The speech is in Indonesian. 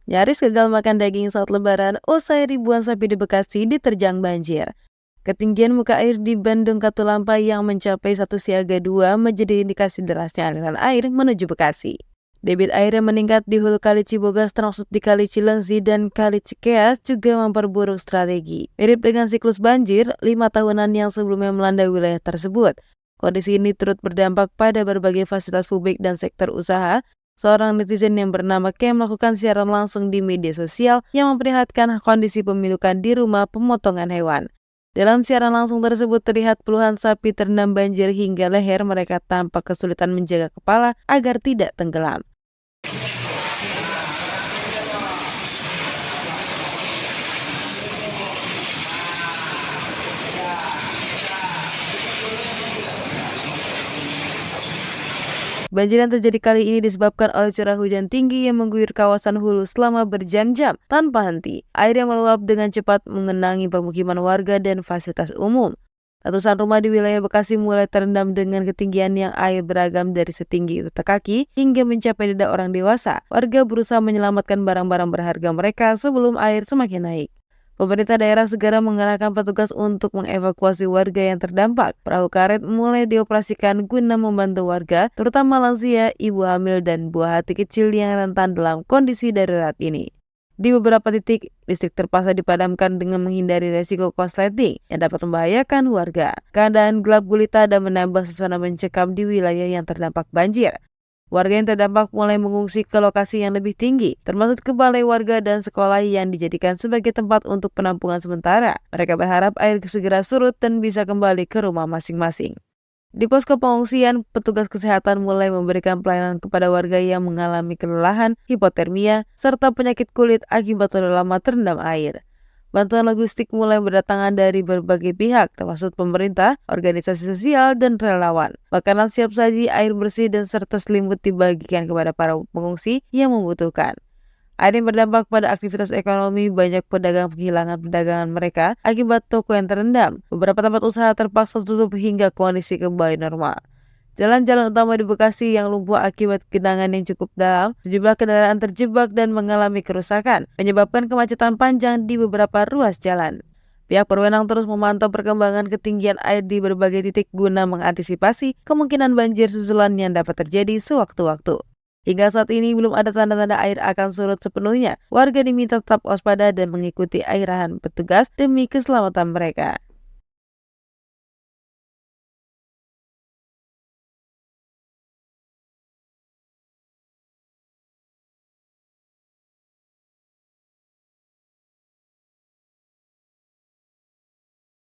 Nyaris gagal makan daging saat lebaran usai ribuan sapi di Bekasi diterjang banjir. Ketinggian muka air di Bandung Katulampa yang mencapai 1 siaga 2 menjadi indikasi derasnya aliran air menuju Bekasi. Debit air yang meningkat di hulu Kali Cibogas termasuk di Kali Cilengsi dan Kali Cikeas juga memperburuk strategi. Mirip dengan siklus banjir 5 tahunan yang sebelumnya melanda wilayah tersebut. Kondisi ini turut berdampak pada berbagai fasilitas publik dan sektor usaha. Seorang netizen yang bernama Kem melakukan siaran langsung di media sosial yang memperlihatkan kondisi pemilukan di rumah pemotongan hewan. Dalam siaran langsung tersebut terlihat puluhan sapi terendam banjir hingga leher mereka tampak kesulitan menjaga kepala agar tidak tenggelam. Banjir yang terjadi kali ini disebabkan oleh curah hujan tinggi yang mengguyur kawasan hulu selama berjam-jam tanpa henti. Air yang meluap dengan cepat mengenangi permukiman warga dan fasilitas umum. Ratusan rumah di wilayah Bekasi mulai terendam dengan ketinggian yang air beragam dari setinggi tetek kaki hingga mencapai dada orang dewasa. Warga berusaha menyelamatkan barang-barang berharga mereka sebelum air semakin naik. Pemerintah daerah segera mengerahkan petugas untuk mengevakuasi warga yang terdampak. Perahu karet mulai dioperasikan guna membantu warga, terutama lansia, ibu hamil, dan buah hati kecil yang rentan dalam kondisi darurat ini. Di beberapa titik, listrik terpaksa dipadamkan dengan menghindari resiko korsleting yang dapat membahayakan warga. Keadaan gelap gulita dan menambah suasana mencekam di wilayah yang terdampak banjir. Warga yang terdampak mulai mengungsi ke lokasi yang lebih tinggi, termasuk ke balai warga dan sekolah yang dijadikan sebagai tempat untuk penampungan sementara. Mereka berharap air segera surut dan bisa kembali ke rumah masing-masing. Di posko pengungsian, petugas kesehatan mulai memberikan pelayanan kepada warga yang mengalami kelelahan, hipotermia, serta penyakit kulit akibat terlalu lama terendam air. Bantuan logistik mulai berdatangan dari berbagai pihak, termasuk pemerintah, organisasi sosial, dan relawan. Makanan siap saji, air bersih, dan serta selimut dibagikan kepada para pengungsi yang membutuhkan. Air yang berdampak pada aktivitas ekonomi, banyak pedagang kehilangan perdagangan mereka akibat toko yang terendam. Beberapa tempat usaha terpaksa tutup hingga kondisi kembali normal. Jalan-jalan utama di Bekasi yang lumpuh akibat genangan yang cukup dalam, sejumlah kendaraan terjebak dan mengalami kerusakan, menyebabkan kemacetan panjang di beberapa ruas jalan. Pihak berwenang terus memantau perkembangan ketinggian air di berbagai titik guna mengantisipasi kemungkinan banjir susulan yang dapat terjadi sewaktu-waktu. Hingga saat ini belum ada tanda-tanda air akan surut sepenuhnya. Warga diminta tetap waspada dan mengikuti arahan petugas demi keselamatan mereka.